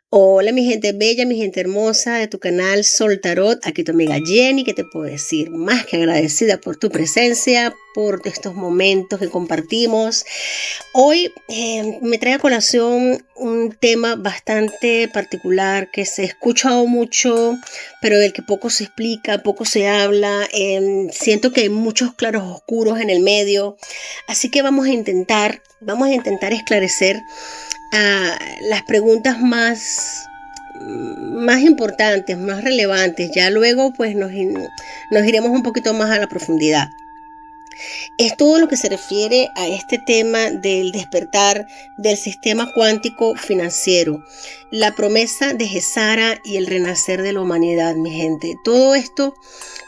Hola mi gente bella, mi gente hermosa de tu canal Sol Tarot, aquí tu amiga Jenny, que te puedo decir más que agradecida por tu presencia, por estos momentos que compartimos. Hoy me trae a colación un tema bastante particular que se ha escuchado mucho, pero del que poco se explica, poco se habla. Siento que hay muchos claros oscuros en el medio, así que vamos a intentar esclarecer las preguntas más importantes, más relevantes. Ya luego pues nos iremos un poquito más a la profundidad. Es todo lo que se refiere a este tema del despertar del sistema cuántico financiero, la promesa de Gesara y el renacer de la humanidad, mi gente. Todo esto,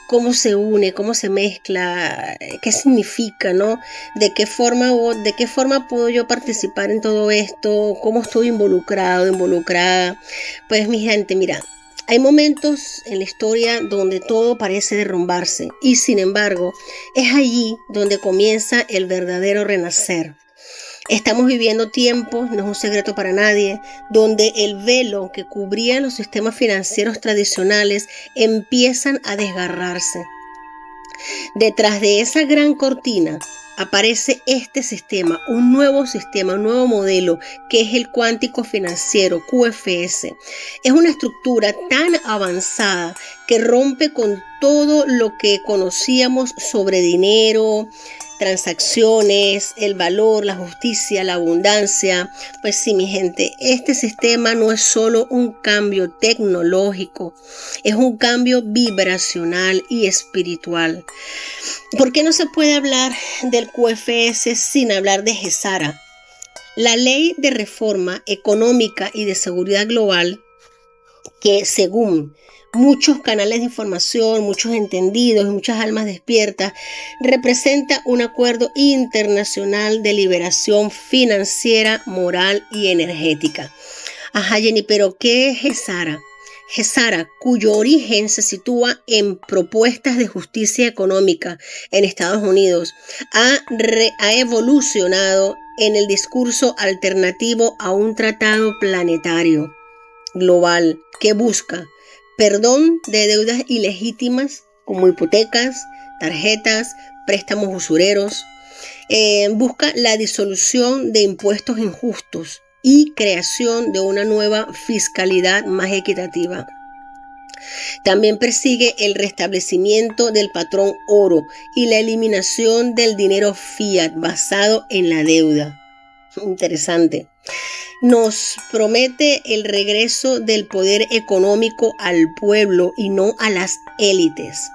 cómo se une, cómo se mezcla, qué significa, ¿no? ¿De qué forma puedo yo participar en todo esto? ¿Cómo estoy involucrada? Pues mi gente, mira, hay momentos en la historia donde todo parece derrumbarse y sin embargo es allí donde comienza el verdadero renacer. Estamos viviendo tiempos, no es un secreto para nadie, donde el velo que cubría los sistemas financieros tradicionales empiezan a desgarrarse. Detrás de esa gran cortina aparece este sistema, un nuevo modelo, que es el cuántico financiero, QFS. Es una estructura tan avanzada que rompe con todo lo que conocíamos sobre dinero, transacciones, el valor, la justicia, la abundancia. Pues sí, mi gente, este sistema no es solo un cambio tecnológico, es un cambio vibracional y espiritual. ¿Por qué no se puede hablar del QFS sin hablar de Gesara? La ley de reforma económica y de seguridad global, que según muchos canales de información, muchos entendidos y muchas almas despiertas, representa un acuerdo internacional de liberación financiera, moral y energética. Ajá, Jenny, pero ¿qué es Gesara? Gesara, cuyo origen se sitúa en propuestas de justicia económica en Estados Unidos, ha evolucionado en el discurso alternativo a un tratado planetario global que busca perdón de deudas ilegítimas como hipotecas, tarjetas, préstamos usureros. Busca la disolución de impuestos injustos y creación de una nueva fiscalidad más equitativa. También persigue el restablecimiento del patrón oro y la eliminación del dinero fiat basado en la deuda. Interesante. Nos promete el regreso del poder económico al pueblo y no a las élites.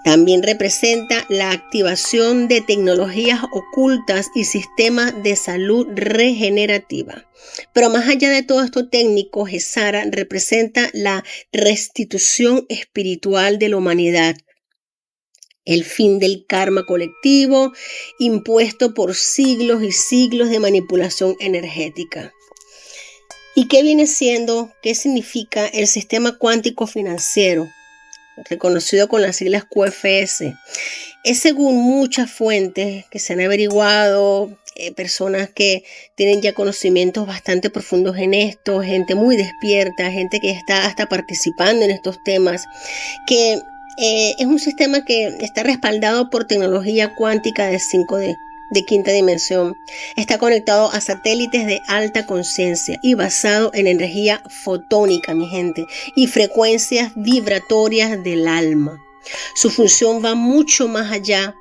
También representa la activación de tecnologías ocultas y sistemas de salud regenerativa. Pero más allá de todo esto técnico, Gesara representa la restitución espiritual de la humanidad, el fin del karma colectivo impuesto por siglos y siglos de manipulación energética. ¿Y qué viene siendo? ¿Qué significa el sistema cuántico financiero, reconocido con las siglas QFS? Es según muchas fuentes que se han averiguado, personas que tienen ya conocimientos bastante profundos en esto, gente muy despierta, gente que está hasta participando en estos temas, que es un sistema que está respaldado por tecnología cuántica de 5D, de quinta dimensión. Está conectado a satélites de alta conciencia y basado en energía fotónica, mi gente, y frecuencias vibratorias del alma. Su función va mucho más allá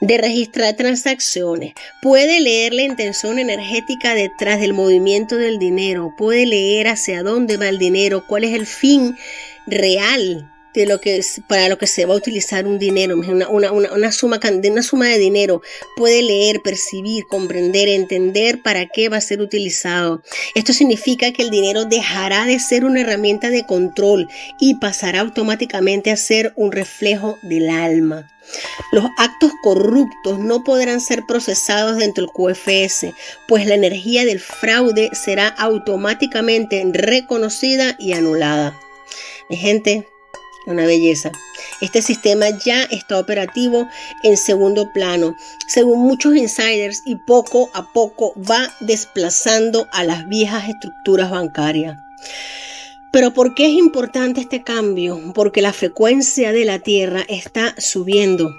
de registrar transacciones. Puede leer la intención energética detrás del movimiento del dinero, puede leer hacia dónde va el dinero, cuál es el fin real de para lo que se va a utilizar un dinero, una suma de dinero. Puede leer, percibir, comprender, entender para qué va a ser utilizado. Esto significa que el dinero dejará de ser una herramienta de control y pasará automáticamente a ser un reflejo del alma. Los actos corruptos no podrán ser procesados dentro del QFS, pues la energía del fraude será automáticamente reconocida y anulada. Mi gente, Una belleza. Este sistema ya está operativo en segundo plano, según muchos insiders, y poco a poco va desplazando a las viejas estructuras bancarias. Pero ¿por qué es importante este cambio? Porque la frecuencia de la Tierra está subiendo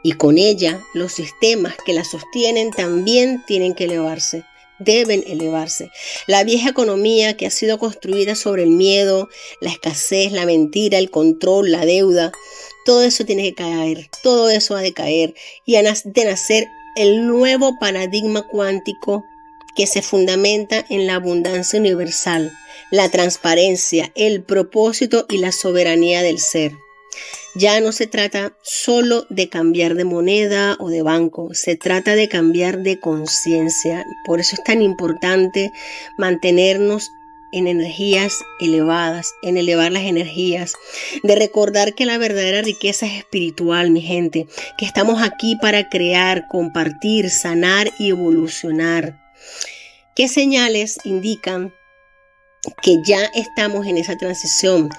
y con ella los sistemas que la sostienen también tienen que elevarse. Deben elevarse. La vieja economía que ha sido construida sobre el miedo, la escasez, la mentira, el control, la deuda, todo eso tiene que caer, todo eso ha de caer y ha de nacer el nuevo paradigma cuántico que se fundamenta en la abundancia universal, la transparencia, el propósito y la soberanía del ser. Ya no se trata solo de cambiar de moneda o de banco, se trata de cambiar de conciencia. Por eso es tan importante mantenernos en energías elevadas, en elevar las energías, de recordar que la verdadera riqueza es espiritual, mi gente, que estamos aquí para crear, compartir, sanar y evolucionar. ¿Qué señales indican que ya estamos en esa transición?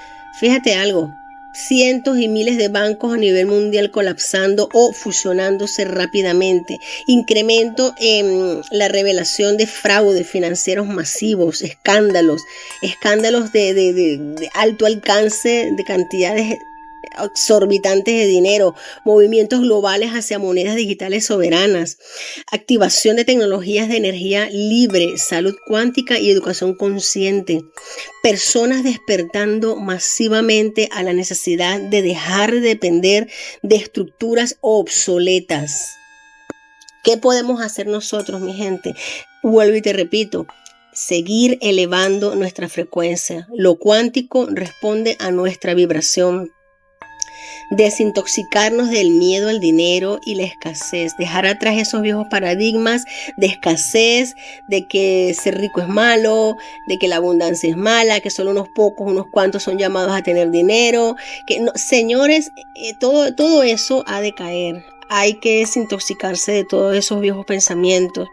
Fíjate algo. Cientos y miles de bancos a nivel mundial colapsando o fusionándose rápidamente. Incremento en la revelación de fraudes financieros masivos, escándalos de alto alcance, de cantidades exorbitantes de dinero, movimientos globales hacia monedas digitales soberanas, activación de tecnologías de energía libre, salud cuántica y educación consciente, personas despertando masivamente a la necesidad de dejar de depender de estructuras obsoletas. ¿Qué podemos hacer nosotros, mi gente? Vuelvo y te repito, seguir elevando nuestra frecuencia. Lo cuántico responde a nuestra vibración. Desintoxicarnos del miedo al dinero y la escasez, dejar atrás esos viejos paradigmas de escasez, de que ser rico es malo, de que la abundancia es mala, que solo unos pocos, unos cuantos son llamados a tener dinero, que no, señores, todo eso ha de caer. Hay que desintoxicarse de todos esos viejos pensamientos.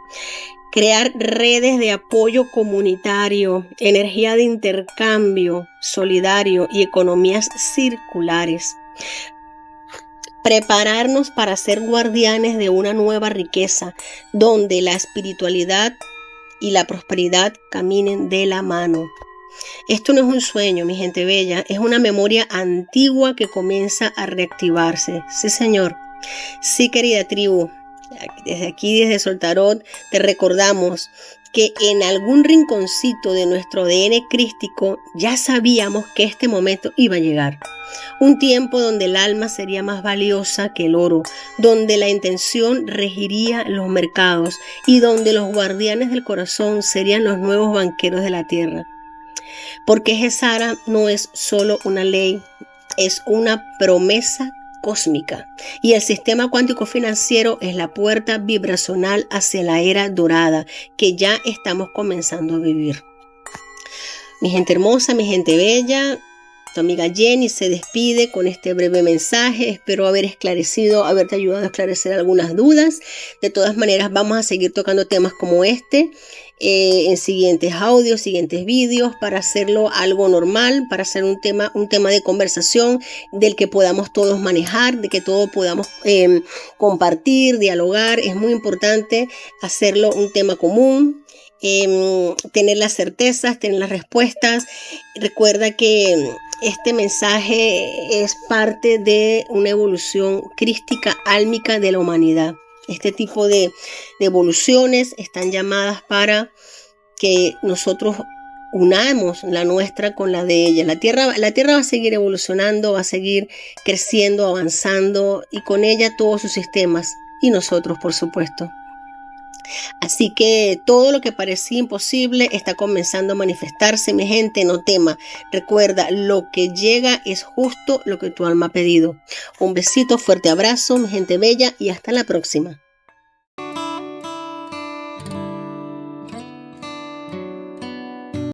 Crear redes de apoyo comunitario, energía de intercambio solidario y economías circulares. Prepararnos para ser guardianes de una nueva riqueza, donde la espiritualidad y la prosperidad caminen de la mano. Esto no es un sueño, mi gente bella, es una memoria antigua que comienza a reactivarse. Sí, señor. Sí, querida tribu. Desde aquí, desde Soltarot, te recordamos que en algún rinconcito de nuestro ADN crístico ya sabíamos que este momento iba a llegar. Un tiempo donde el alma sería más valiosa que el oro, donde la intención regiría los mercados y donde los guardianes del corazón serían los nuevos banqueros de la tierra. Porque Gesara no es solo una ley, es una promesa cósmica, y el sistema cuántico financiero es la puerta vibracional hacia la era dorada que ya estamos comenzando a vivir. Mi gente hermosa, mi gente bella, tu amiga Jenny se despide con este breve mensaje. Espero haberte ayudado a esclarecer algunas dudas. De todas maneras, vamos a seguir tocando temas como este en siguientes audios, siguientes vídeos, para hacerlo algo normal, para hacer un tema de conversación del que podamos todos manejar, de que todos podamos compartir, dialogar. Es muy importante hacerlo un tema común. Tener las certezas, tener las respuestas. Recuerda que este mensaje es parte de una evolución crística, álmica de la humanidad. Este tipo de evoluciones están llamadas para que nosotros unamos la nuestra con la de ella. La tierra va a seguir evolucionando, va a seguir creciendo, avanzando, y con ella todos sus sistemas, y nosotros, por supuesto. Así que todo lo que parecía imposible está comenzando a manifestarse, mi gente. No tema, recuerda, lo que llega es justo lo que tu alma ha pedido. Un besito, fuerte abrazo, mi gente bella, y hasta la próxima.